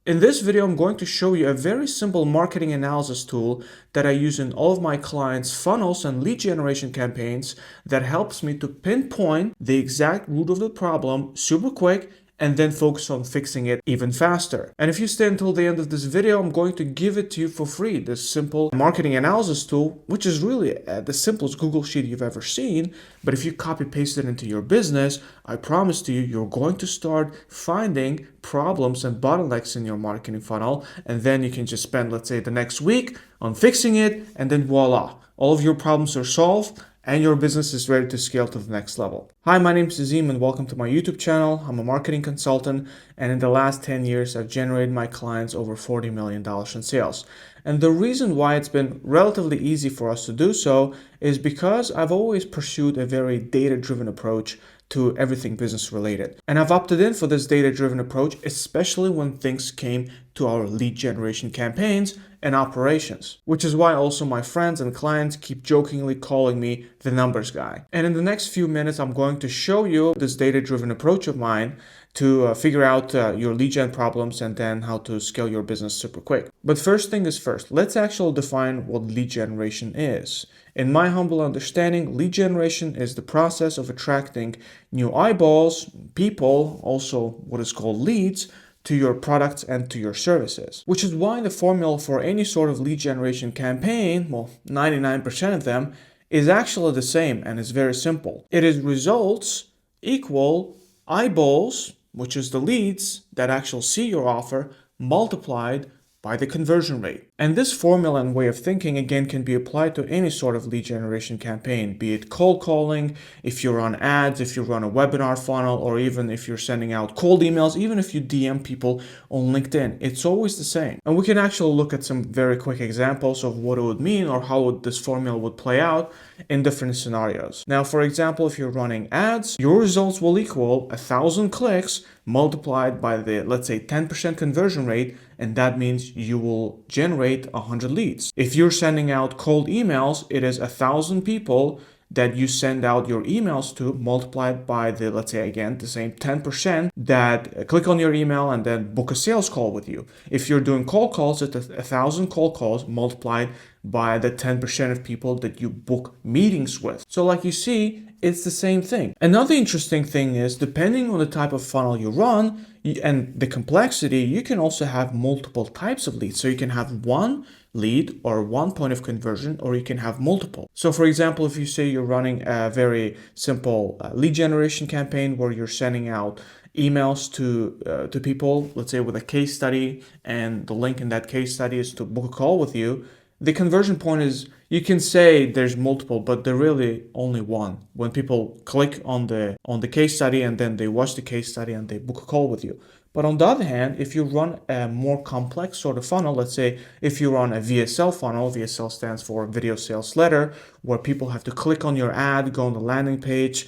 In this video, I'm going to show you a very simple marketing analysis tool that I use in all of my clients' funnels and lead generation campaigns that helps me to pinpoint the exact root of the problem super quick and then focus on fixing it even faster. And if you stay until the end of this video, I'm going to give it to you for free, this simple marketing analysis tool, which is really the simplest Google Sheet you've ever seen. But if you copy paste it into your business, I promise to you, you're going to start finding problems and bottlenecks in your marketing funnel. And then you can just spend, let's say, the next week on fixing it, and then voila, all of your problems are solved and your business is ready to scale to the next level. Hi, my name is Azim and welcome to my YouTube channel. I'm a marketing consultant, and in the last 10 years, I've generated my clients over $40 million in sales. And the reason why it's been relatively easy for us to do so is because I've always pursued a very data-driven approach to everything business related. And I've opted in for this data-driven approach, especially when things came to our lead generation campaigns and operations, which is why also my friends and clients keep jokingly calling me the numbers guy. And in the next few minutes, I'm going to show you this data-driven approach of mine to figure out your lead gen problems and then how to scale your business super quick. But first thing is first, let's actually define what lead generation is. In my humble understanding, lead generation is the process of attracting new eyeballs, people, also what is called leads, to your products and to your services. Which is why the formula for any sort of lead generation campaign, well, 99% of them, is actually the same and is very simple. It is results equal eyeballs, which is the leads that actually see your offer, multiplied by the conversion rate. And this formula and way of thinking, again, can be applied to any sort of lead generation campaign, be it cold calling, if you run ads, if you run a webinar funnel, or even if you're sending out cold emails, even if you DM people on LinkedIn, it's always the same. And we can actually look at some very quick examples of what it would mean or how this formula would play out in different scenarios. Now, for example, if you're running ads, your results will equal 1,000 clicks multiplied by the, let's say, 10% conversion rate, and that means you will generate 100 leads. If you're sending out cold emails, it is 1,000 people that you send out your emails to multiplied by the, let's say again, the same 10% that click on your email and then book a sales call with you. If you're doing cold calls, it's 1,000 cold calls multiplied by the 10% of people that you book meetings with. So like you see, it's the same thing. Another interesting thing is, depending on the type of funnel you run and the complexity, you can also have multiple types of leads. So you can have one lead or one point of conversion, or you can have multiple. So for example, if you say you're running a very simple lead generation campaign where you're sending out emails to people, let's say with a case study, and the link in that case study is to book a call with you, the conversion point is, you can say there's multiple, but they're really only one. When people click on the case study and then they watch the case study and they book a call with you. But on the other hand, if you run a more complex sort of funnel, let's say if you run a VSL funnel, VSL stands for Video Sales Letter, where people have to click on your ad, go on the landing page,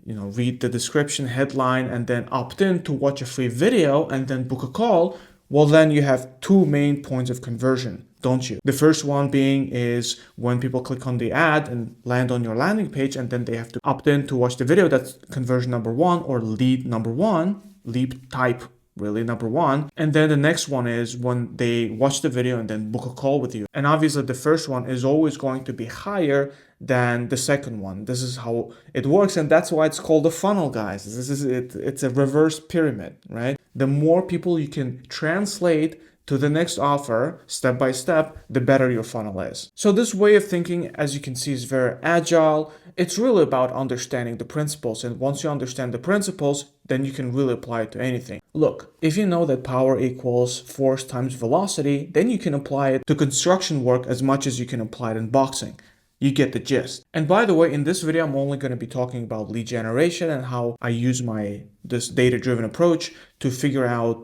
read the description, headline, and then opt in to watch a free video and then book a call, well, then you have two main points of conversion, don't you? The first one being is when people click on the ad and land on your landing page, and then they have to opt in to watch the video. That's conversion number one, or lead number one, lead type really number one. And then the next one is when they watch the video and then book a call with you. And obviously the first one is always going to be higher than the second one. This is how it works, and that's why it's called a funnel, guys. This is it. It's a reverse pyramid, right? The more people you can translate to the next offer step by step, the better your funnel is. So this way of thinking, as you can see, is very agile. It's really about understanding the principles, and once you understand the principles, then you can really apply it to anything. Look, if you know that power equals force times velocity, then you can apply it to construction work as much as you can apply it in boxing. You get the gist. And by the way, in this video, I'm only going to be talking about lead generation and how I use this data-driven approach to figure out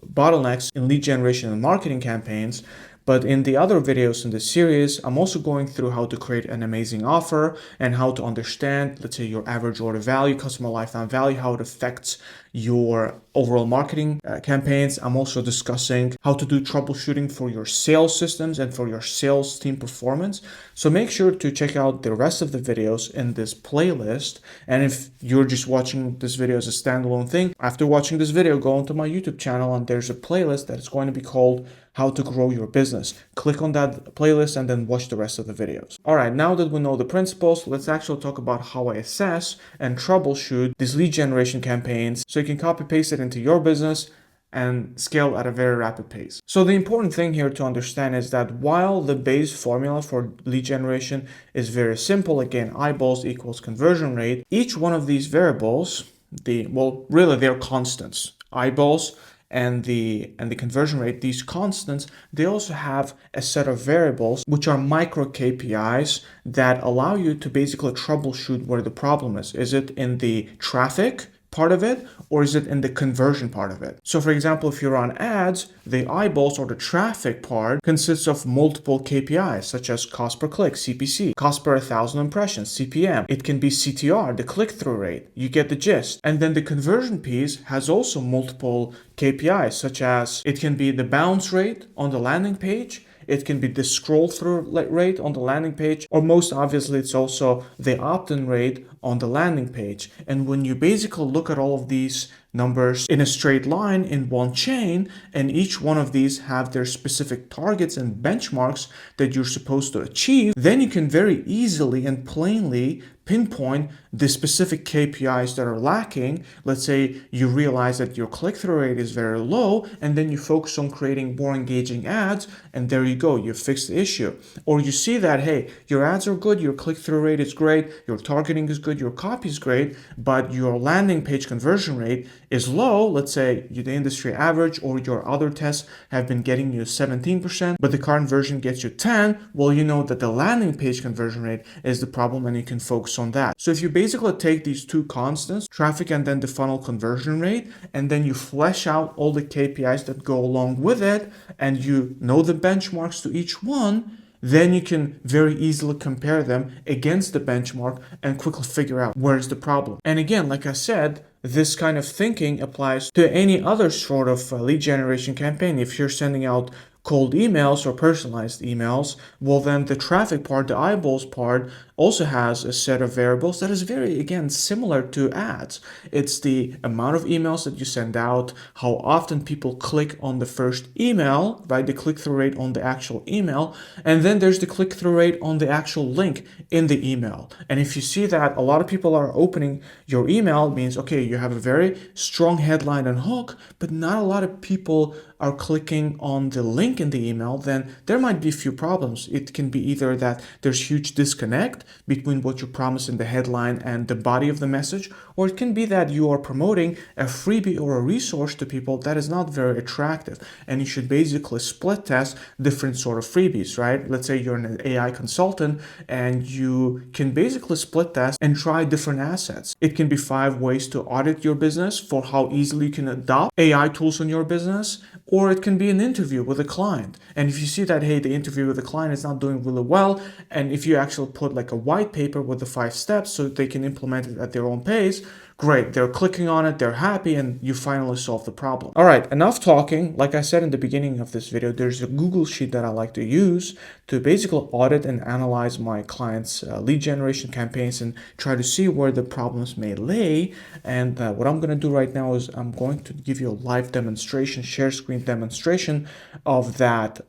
bottlenecks in lead generation and marketing campaigns. But in the other videos in this series, I'm also going through how to create an amazing offer and how to understand, let's say, your average order value, customer lifetime value, how it affects your overall marketing campaigns. I'm also discussing how to do troubleshooting for your sales systems and for your sales team performance. So make sure to check out the rest of the videos in this playlist. And if you're just watching this video as a standalone thing, after watching this video, go onto my YouTube channel and there's a playlist that's going to be called How to Grow Your Business. Click on that playlist and then watch the rest of the videos. All right, now that we know the principles, let's actually talk about how I assess and troubleshoot these lead generation campaigns so you can copy paste it into your business and scale at a very rapid pace. So the important thing here to understand is that while the base formula for lead generation is very simple, again, eyeballs equals conversion rate, each one of these variables, they're constants. Eyeballs and the conversion rate, these constants, they also have a set of variables which are micro KPIs that allow you to basically troubleshoot where the problem is. Is it in the traffic part of it, or is it in the conversion part of it? So for example, if you run ads, the eyeballs or the traffic part consists of multiple KPIs such as cost per click, CPC, cost per 1,000 impressions, CPM. It can be CTR, the click-through rate. You get the gist. And then the conversion piece has also multiple KPIs, such as it can be the bounce rate on the landing page, it can be the scroll through rate on the landing page, or most obviously it's also the opt-in rate on the landing page. And when you basically look at all of these numbers in a straight line in one chain, and each one of these have their specific targets and benchmarks that you're supposed to achieve, then you can very easily and plainly pinpoint the specific KPIs that are lacking. Let's say you realize that your click-through rate is very low, and then you focus on creating more engaging ads, and there you go, you fix the issue. Or you see that, hey, your ads are good, your click-through rate is great, your targeting is good, your copy is great, but your landing page conversion rate is low. Let's say the industry average or your other tests have been getting you 17%, but the current version gets you 10. Well, you know that the landing page conversion rate is the problem, and you can focus on that. So if you basically take these two constants, traffic and then the funnel conversion rate, and then you flesh out all the KPIs that go along with it, and you know the benchmarks to each one, then you can very easily compare them against the benchmark and quickly figure out where's the problem. And again, like I said, this kind of thinking applies to any other sort of lead generation campaign. If you're sending out cold emails or personalized emails, well then the traffic part, the eyeballs part, also has a set of variables that is very, again, similar to ads. It's the amount of emails that you send out, how often people click on the first email, right? The click-through rate on the actual email, and then there's the click-through rate on the actual link in the email. And if you see that a lot of people are opening your email, it means, okay, you have a very strong headline and hook, but not a lot of people are clicking on the link in the email, then there might be a few problems. It can be either that there's huge disconnect between what you promise in the headline and the body of the message, or it can be that you are promoting a freebie or a resource to people that is not very attractive, and you should basically split test different sort of freebies, right? Let's say you're an AI consultant and you can basically split test and try different assets. It can be 5 ways to audit your business for how easily you can adopt AI tools in your business, or it can be an interview with a client. And if you see that, hey, the interview with the client is not doing really well, and if you actually put like a white paper with the 5 steps so they can implement it at their own pace, great, they're clicking on it, they're happy, and you finally solve the problem. All right, enough talking. Like I said in the beginning of this video, there's a Google Sheet that I like to use to basically audit and analyze my clients' lead generation campaigns and try to see where the problems may lay. And what I'm going to do right now is I'm going to give you a live demonstration, share screen demonstration of that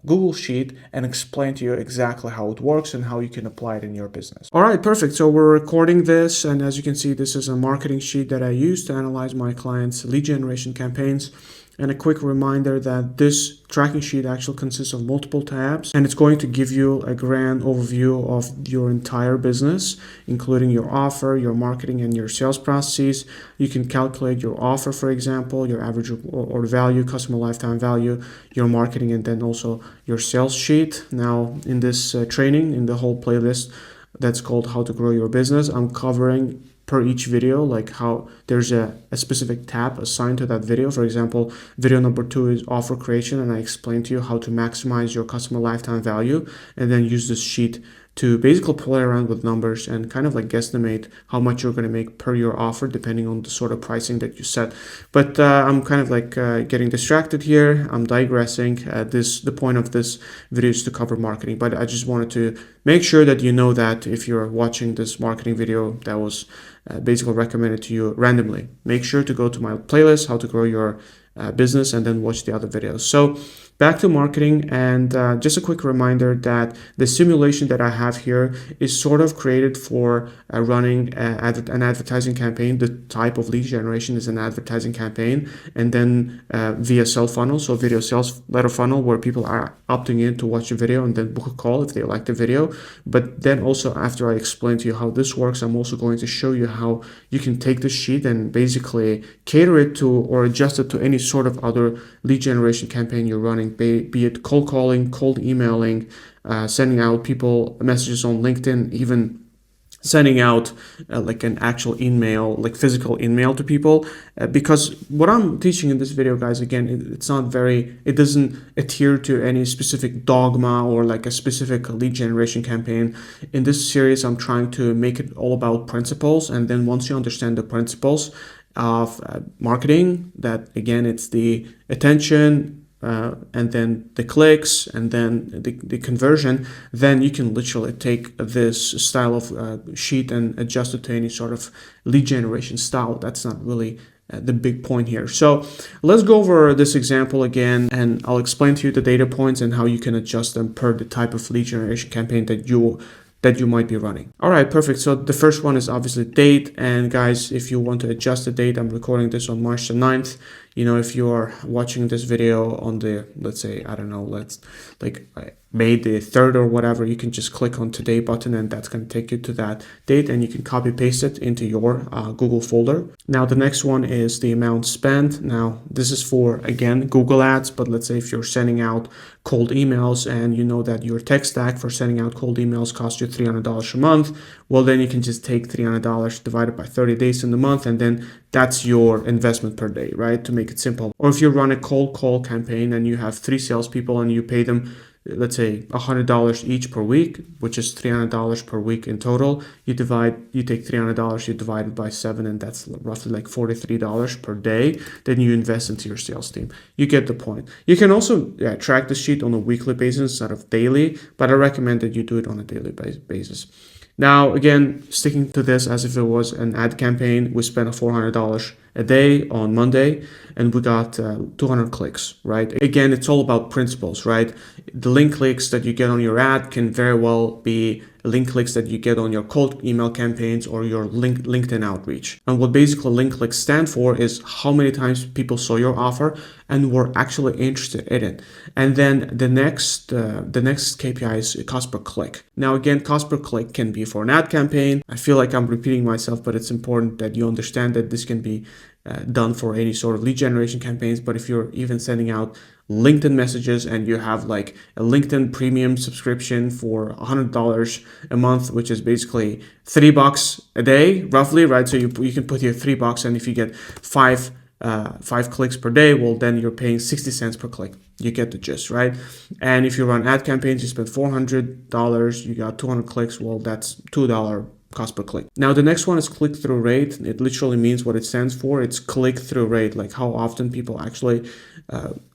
Google Sheet, and explain to you exactly how it works and how you can apply it in your business. All right, perfect. So we're recording this, and as you can see, this is a marketing sheet that I use to analyze my clients' lead generation campaigns. And a quick reminder that this tracking sheet actually consists of multiple tabs, and it's going to give you a grand overview of your entire business, including your offer, your marketing, and your sales processes. You can calculate your offer, for example, your average order value, customer lifetime value, your marketing, and then also your sales sheet. Now, in this training, in the whole playlist that's called How to Grow Your Business, I'm covering per each video, like how there's a specific tab assigned to that video. For example, video number 2 is offer creation, and I explain to you how to maximize your customer lifetime value, and then use this sheet to basically play around with numbers and kind of like guesstimate how much you're going to make per your offer depending on the sort of pricing that you set. But I'm kind of like getting distracted here. I'm digressing. The point of this video is to cover marketing, but I just wanted to make sure that you know that if you're watching this marketing video that was basically recommended to you randomly, make sure to go to my playlist, how to grow your business, and then watch the other videos. So back to marketing, and just a quick reminder that the simulation that I have here is sort of created for running an advertising campaign. The type of lead generation is an advertising campaign, and then via sell funnel, so video sales letter funnel, where people are opting in to watch a video and then book a call if they like the video. But then also, after I explain to you how this works, I'm also going to show you how you can take this sheet and basically cater it to or adjust it to any sort of other lead generation campaign you're running, be it cold calling, cold emailing, sending out people messages on LinkedIn, even sending out like an actual email, like physical email to people. Because what I'm teaching in this video, guys, again, it doesn't adhere to any specific dogma or like a specific lead generation campaign. In this series, I'm trying to make it all about principles. And then once you understand the principles of marketing, that again, it's the attention, and then the clicks, and then the conversion, then you can literally take this style of sheet and adjust it to any sort of lead generation style. That's not really the big point here. So let's go over this example again, and I'll explain to you the data points and how you can adjust them per the type of lead generation campaign that you might be running. All right, perfect. So the first one is obviously date. And guys, if you want to adjust the date, I'm recording this on March the 9th. If you're watching this video on the, let's say, I don't know, May the 3rd or whatever, you can just click on today button, and that's going to take you to that date, and you can copy paste it into your Google folder. Now, the next one is the amount spent. Now, this is for, again, Google Ads, but let's say if you're sending out cold emails and you know that your tech stack for sending out cold emails costs you $300 a month, well, then you can just take $300 divided by 30 days in the month, and then that's your investment per day, right? To make it simple. Or if you run a cold call campaign and you have 3 salespeople and you pay them, let's say $100 each per week, which is $300 per week in total. You take $300, you divide it by 7, and that's roughly like $43 per day. Then you invest into your sales team. You get the point. You can also track the sheet on a weekly basis instead of daily, but I recommend that you do it on a daily basis. Now, again, sticking to this as if it was an ad campaign, we spent $400 a day on Monday, and we got 200 clicks, right? Again, it's all about principles, right? The link clicks that you get on your ad can very well be link clicks that you get on your cold email campaigns or your LinkedIn outreach. And what basically link clicks stand for is how many times people saw your offer and were actually interested in it. And then the next KPI is cost per click. Now, again, cost per click can be for an ad campaign. I feel like I'm repeating myself, but it's important that you understand that this can be done for any sort of lead generation campaigns. But if you're even sending out LinkedIn messages and you have like a LinkedIn premium subscription for $100 a month, which is basically $3 a day, roughly, right? So you can put here $3, and if you get five clicks per day, well, then you're paying 60 cents per click. You get the gist, right? And if you run ad campaigns, you spend $400, you got 200 clicks, well, that's $2 cost per click. Now, the next one is click-through rate. It literally means what it stands for. It's click-through rate, like how often people actually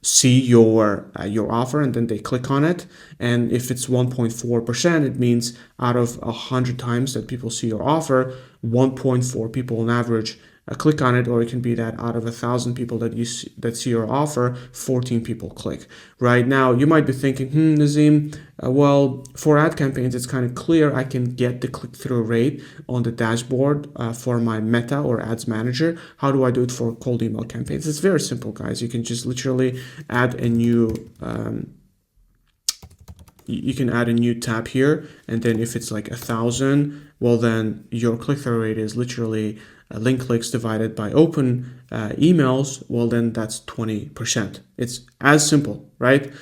see your offer and then they click on it. And if it's 1.4%, it means out of 100 times that people see your offer, 1.4 people on average click on it. Or it can be that out of 1,000 people that see your offer, 14 people click. Right now, you might be thinking, Nazim, well, for ad campaigns, it's kind of clear. I can get the click-through rate on the dashboard for my Meta or Ads Manager. How do I do it for cold email campaigns? It's very simple, guys. You can just literally add a new you can add a new tab here, and then if it's like 1,000, well, then your click-through rate is literally link clicks divided by open emails. Well, then that's 20%. It's as simple, right?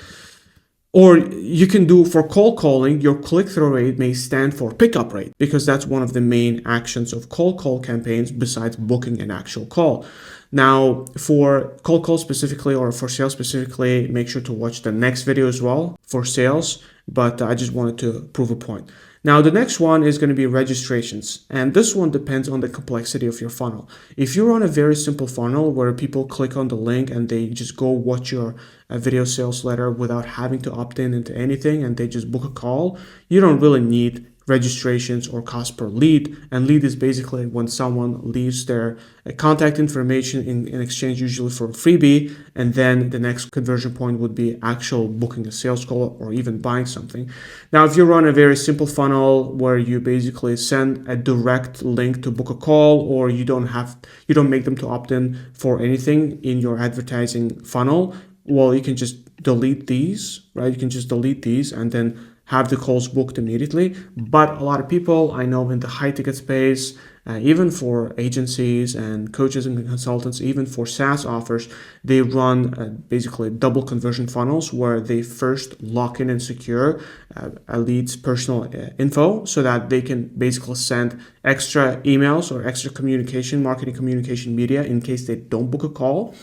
Or you can do for cold calling, your click-through rate may stand for pickup rate because that's one of the main actions of cold call campaigns besides booking an actual call. Now, for cold call specifically or for sales specifically, make sure to watch the next video as well for sales, but I just wanted to prove a point. Now, the next one is going to be registrations, and this one depends on the complexity of your funnel. If you run a very simple funnel where people click on the link and they just go watch your video sales letter without having to opt in into anything and they just book a call, you don't really need registrations or cost per lead. And lead is basically when someone leaves their contact information in exchange usually for a freebie, and then the next conversion point would be actual booking a sales call or even buying something. Now, if you run a very simple funnel where you basically send a direct link to book a call, or you don't make them to opt in for anything in your advertising funnel, well, you can just delete these, right? You can just delete these and then have the calls booked immediately. But a lot of people I know in the high ticket space, even for agencies and coaches and consultants, even for SaaS offers, they run basically double conversion funnels where they first lock in and secure a lead's personal info so that they can basically send extra emails or extra marketing communication media in case they don't book a call.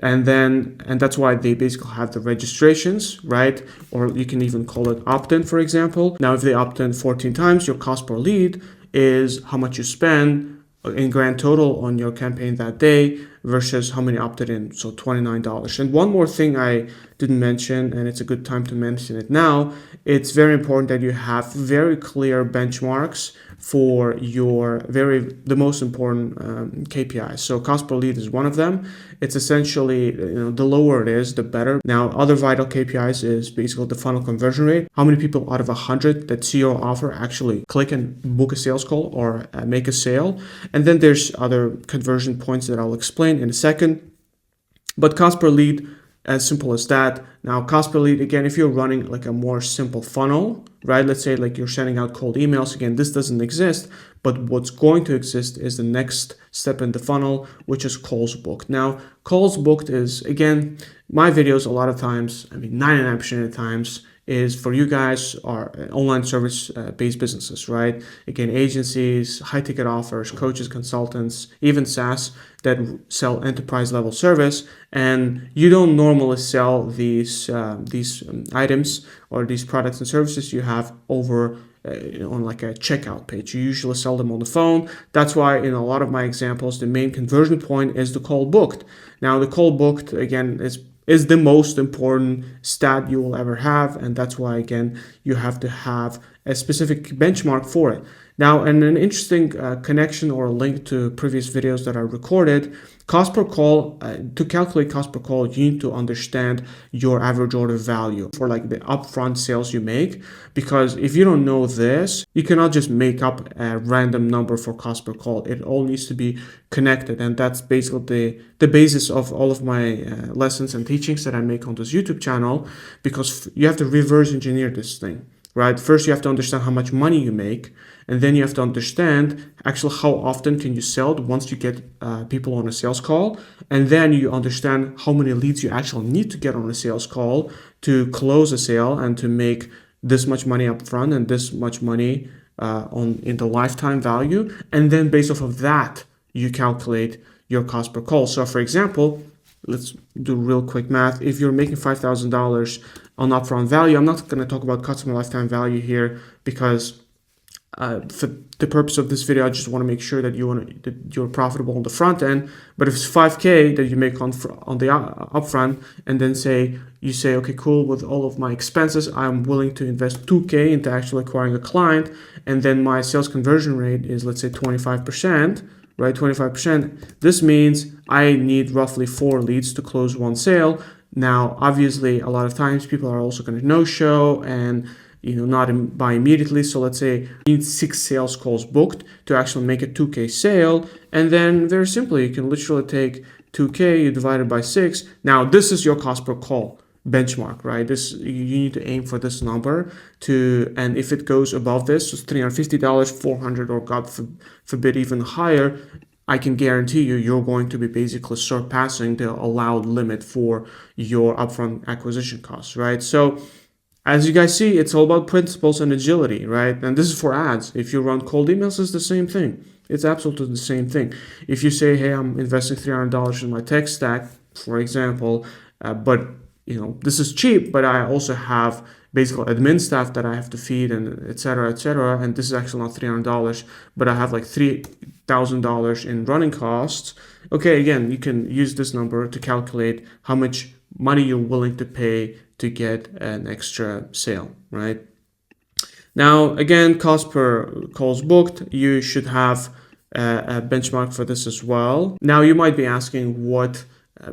And that's why they basically have the registrations, right? Or you can even call it opt-in, for example. Now, if they opt in 14 times, your cost per lead is how much you spend in grand total on your campaign that day versus how many opted in, so $29. And one more thing I didn't mention, and it's a good time to mention it now, it's very important that you have very clear benchmarks for the most important KPIs. So cost per lead is one of them. It's essentially, the lower it is, the better. Now, other vital KPIs is basically the funnel conversion rate. How many people out of 100 that see your offer actually click and book a sales call or make a sale? And then there's other conversion points that I'll explain in a second. But cost per lead, as simple as that. Now, cost per lead, again, if you're running like a more simple funnel, right? Let's say like you're sending out cold emails. Again, this doesn't exist, but what's going to exist is the next step in the funnel, which is calls booked. Now, calls booked is, again, my videos a lot of times, 99% of the times, is for you guys are online service based businesses, right? Again, agencies, high ticket offers, coaches, consultants, even SaaS that sell enterprise level service, and you don't normally sell these items or these products and services you have over on like a checkout page. You usually sell them on the phone. That's why in a lot of my examples, the main conversion point is the call booked. Now, the call booked, again, is the most important stat you will ever have, and that's why, again, you have to have a specific benchmark for it. Now, and an interesting connection or link to previous videos that I recorded, cost per call, to calculate cost per call, you need to understand your average order value for like the upfront sales you make, because if you don't know this, you cannot just make up a random number for cost per call. It all needs to be connected, and that's basically the basis of all of my lessons and teachings that I make on this YouTube channel, because you have to reverse engineer this thing. Right? First, you have to understand how much money you make, and then you have to understand actually how often can you sell it once you get people on a sales call, and then you understand how many leads you actually need to get on a sales call to close a sale and to make this much money up front and this much money in the lifetime value, and then based off of that, you calculate your cost per call. So, for example, let's do real quick math. If you're making $5,000 on upfront value, I'm not going to talk about customer lifetime value here because for the purpose of this video, I just want to make sure that you're profitable on the front end. But if it's 5K that you make on the upfront, and then you say, okay, cool, with all of my expenses, I'm willing to invest 2K into actually acquiring a client, and then my sales conversion rate is, let's say, 25%. Right, 25%. This means I need roughly 4 leads to close one sale. Now, obviously, a lot of times people are also going to no-show and not buy immediately. So let's say you need 6 sales calls booked to actually make a 2K sale, and then very simply, you can literally take 2K, you divide it by 6. Now, this is your cost per call benchmark, right? You need to aim for this number and if it goes above this, so it's $350, $400, or God forbid even higher, I can guarantee you're going to be basically surpassing the allowed limit for your upfront acquisition costs, right? So As you guys see, it's all about principles and agility, right? And this is for ads. If you run cold emails, it's the same thing. It's absolutely the same thing. If you say, hey, I'm investing $300 in my tech stack, for example, but this is cheap, but I also have basically admin staff that I have to feed and etc. And this is actually not $300, but I have like $3,000 in running costs. Okay, again, you can use this number to calculate how much money you're willing to pay to get an extra sale, right? Now, again, cost per calls booked, you should have a benchmark for this as well. Now, you might be asking what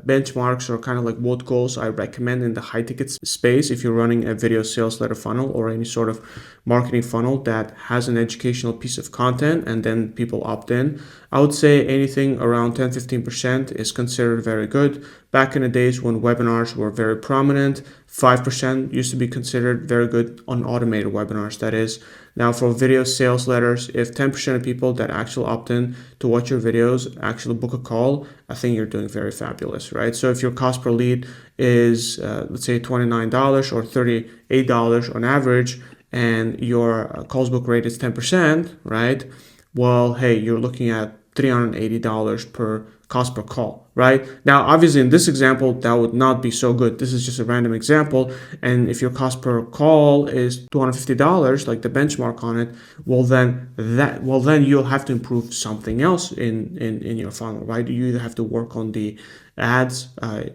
benchmarks or kind of like what goals I recommend in the high ticket space if you're running a video sales letter funnel or any sort of marketing funnel that has an educational piece of content and then people opt in. I would say anything around 10-15% is considered very good. Back in the days when webinars were very prominent, 5% used to be considered very good on automated webinars, that is. Now for video sales letters, if 10% of people that actually opt in to watch your videos actually book a call, I think you're doing very fabulous, right? So if your cost per lead is, let's say $29 or $38 on average, and your calls book rate is 10%, right? Well, hey, you're looking at $380 per cost per call, right? Now, obviously in this example, that would not be so good. This is just a random example. And if your cost per call is $250, like the benchmark on it, well then you'll have to improve something else in your funnel, right? You either have to work on the ads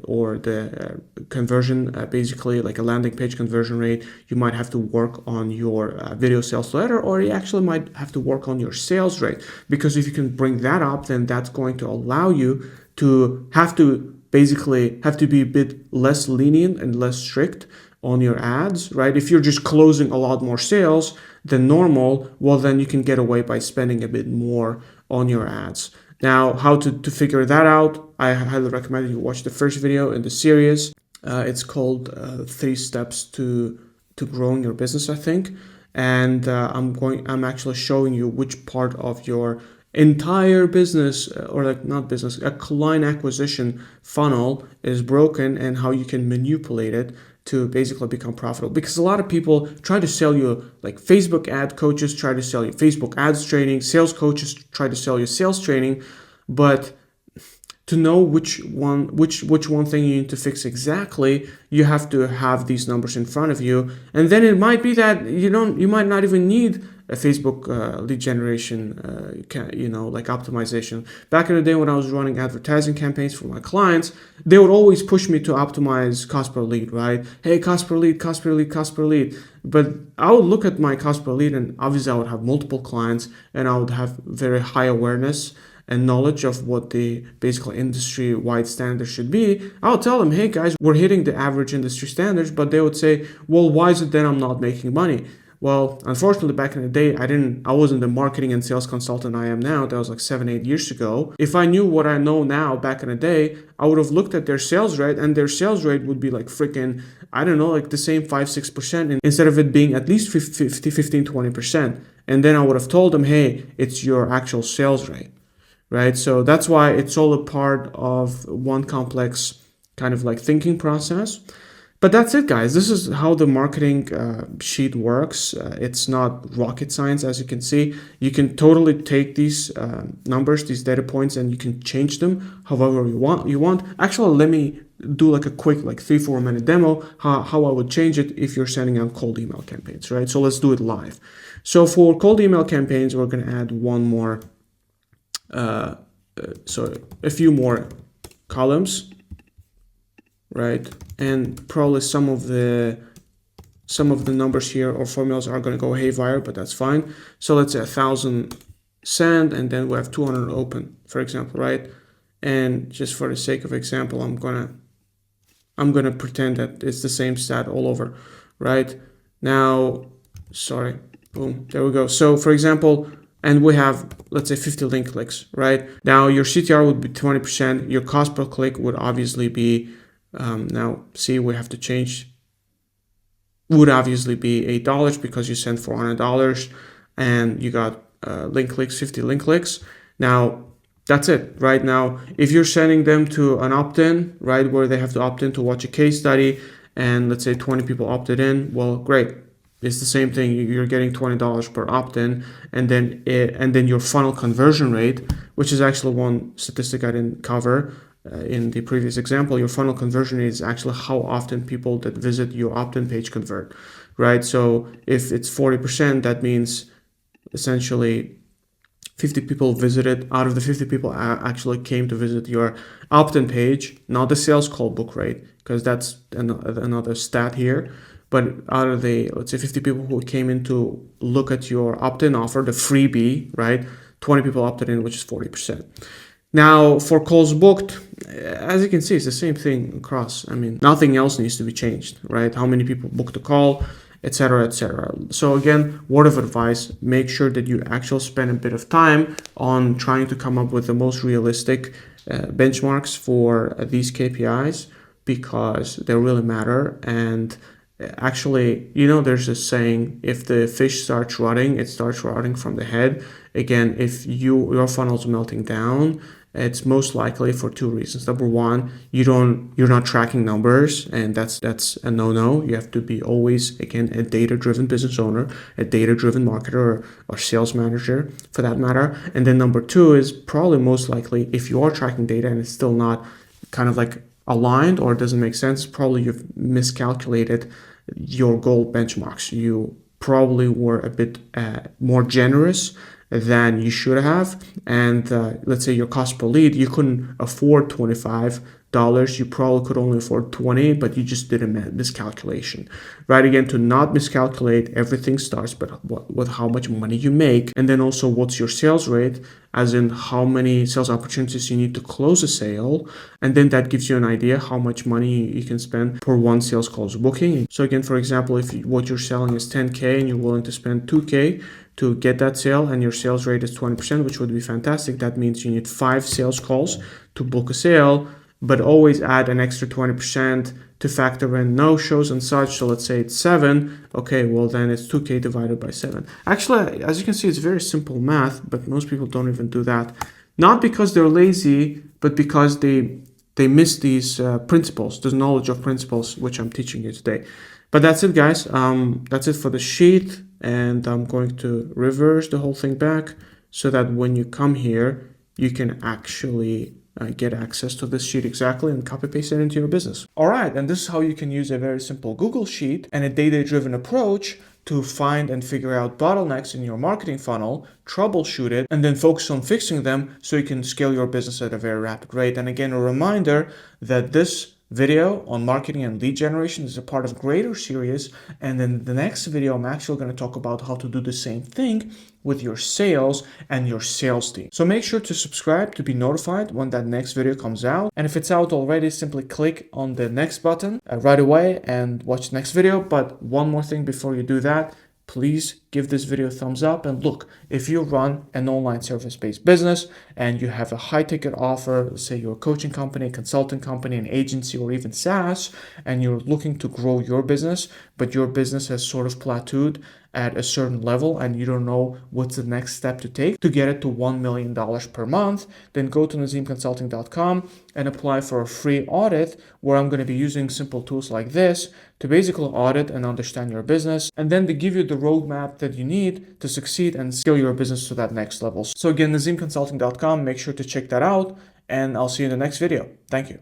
or the conversion, basically like a landing page conversion rate. You might have to work on your video sales letter, or you actually might have to work on your sales rate, because if you can bring that up, then that's going to allow you to basically have to be a bit less lenient and less strict on your ads, right? If you're just closing a lot more sales than normal, well, then you can get away by spending a bit more on your ads. Now, how to figure that out, I highly recommend you watch the first video in the series. It's called 3 Steps to Growing Your Business, I think. And I'm actually showing you which part of your entire business, or like not business, a client acquisition funnel is broken, and how you can manipulate it to basically become profitable. Because a lot of people try to sell you, like Facebook ad coaches try to sell you Facebook ads training, sales coaches try to sell you sales training, but to know which one thing you need to fix exactly, you have to have these numbers in front of you. And then it might be that you might not even need a Facebook lead generation, like optimization. Back in the day when I was running advertising campaigns for my clients, they would always push me to optimize cost per lead, right? Hey, cost per lead, cost per lead, cost per lead. But I would look at my cost per lead, and obviously I would have multiple clients, and I would have very high awareness and knowledge of what the basically industry-wide standard should be. I'll tell them, hey guys, we're hitting the average industry standards, but they would say, well, why is it then I'm not making money? Well, unfortunately, back in the day, I wasn't the marketing and sales consultant I am now. That was like 7-8 years ago. If I knew what I know now back in the day, I would have looked at their sales rate, and their sales rate would be like freaking, I don't know, like the same 5-6%, instead of it being at least 15-20%. And then I would have told them, hey, it's your actual sales rate, right? So that's why it's all a part of one complex kind of like thinking process. But that's it, guys. This is how the marketing sheet works. It's not rocket science, as you can see. You can totally take these numbers, these data points, and you can change them however you want. Actually, let me do like a quick 3-4 minute demo how I would change it if you're sending out cold email campaigns, right? So let's do it live. So for cold email campaigns, we're going to add one more, a few more columns, right? And probably some of the numbers here or formulas are going to go haywire, but that's fine. So let's say 1,000 send, and then we have 200 open, for example, right? And just for the sake of example, I'm gonna pretend that it's the same stat all over, right? Now, sorry, boom, there we go. So for example, and we have, let's say 50 link clicks, right? Now your CTR would be 20%. Your cost per click would obviously be, now see, we have to change, would obviously be $8 because you sent $400 and you got link clicks, 50 link clicks. Now that's it, right? Now if you're sending them to an opt-in, right, where they have to opt in to watch a case study, and let's say 20 people opted in, well, great. It's the same thing. You're getting $20 per opt-in, and then your funnel conversion rate, which is actually one statistic I didn't cover in the previous example. Your funnel conversion rate is actually how often people that visit your opt-in page convert, right? So if it's 40%, that means essentially 50 people visited. Out of the 50 people actually came to visit your opt-in page, not the sales call book rate, because that's another stat here. But out of the, let's say, 50 people who came in to look at your opt-in offer, the freebie, right? 20 people opted in, which is 40%. Now, for calls booked, as you can see, it's the same thing across. I mean, nothing else needs to be changed, right? How many people booked a call, etc., etc. So again, word of advice, make sure that you actually spend a bit of time on trying to come up with the most realistic benchmarks for these KPIs, because they really matter. And actually, there's this saying, if the fish starts rotting, it starts rotting from the head. Again, if your funnel's melting down, it's most likely for two reasons. Number one, you're not tracking numbers, and that's a no-no. You have to be always, again, a data-driven business owner, a data-driven marketer, or sales manager for that matter. And then number two is probably most likely, if you are tracking data and it's still not kind of like aligned or it doesn't make sense, probably you've miscalculated your goal benchmarks. You probably were a bit more generous than you should have, and let's say your cost per lead, you couldn't afford $25, you probably could only afford 20, but you just did a miscalculation, right? Again, to not miscalculate, everything starts with how much money you make, and then also what's your sales rate, as in how many sales opportunities you need to close a sale, and then that gives you an idea how much money you can spend per one sales call's booking. So again, for example, if what you're selling is 10K and you're willing to spend 2K to get that sale, and your sales rate is 20%, which would be fantastic. That means you need 5 sales calls to book a sale, but always add an extra 20% to factor in no-shows and such. So let's say it's 7. Okay, well then it's 2K divided by 7. Actually, as you can see, it's very simple math, but most people don't even do that. Not because they're lazy, but because they miss these principles, this knowledge of principles, which I'm teaching you today. But that's it, guys. That's it for the sheet. And I'm going to reverse the whole thing back so that when you come here, you can actually get access to this sheet exactly and copy paste it into your business. All right, and this is how you can use a very simple Google Sheet and a data-driven approach to find and figure out bottlenecks in your marketing funnel, troubleshoot it, and then focus on fixing them so you can scale your business at a very rapid rate. And again, a reminder that this video on marketing and lead generation is a part of a greater series, and in the next video I'm actually going to talk about how to do the same thing with your sales and your sales team. So make sure to subscribe to be notified when that next video comes out, and if it's out already, simply click on the next button right away and watch the next video. But one more thing before you do that, please give this video a thumbs up. And look, if you run an online service-based business and you have a high-ticket offer, let's say you're a coaching company, a consulting company, an agency, or even SaaS, and you're looking to grow your business, but your business has sort of plateaued at a certain level and you don't know what's the next step to take to get it to $1 million per month, then go to nazimconsulting.com and apply for a free audit, where I'm going to be using simple tools like this to basically audit and understand your business, and then to give you the roadmap that you need to succeed and scale your business to that next level. So again, nazimconsulting.com, make sure to check that out, and I'll see you in the next video. Thank you.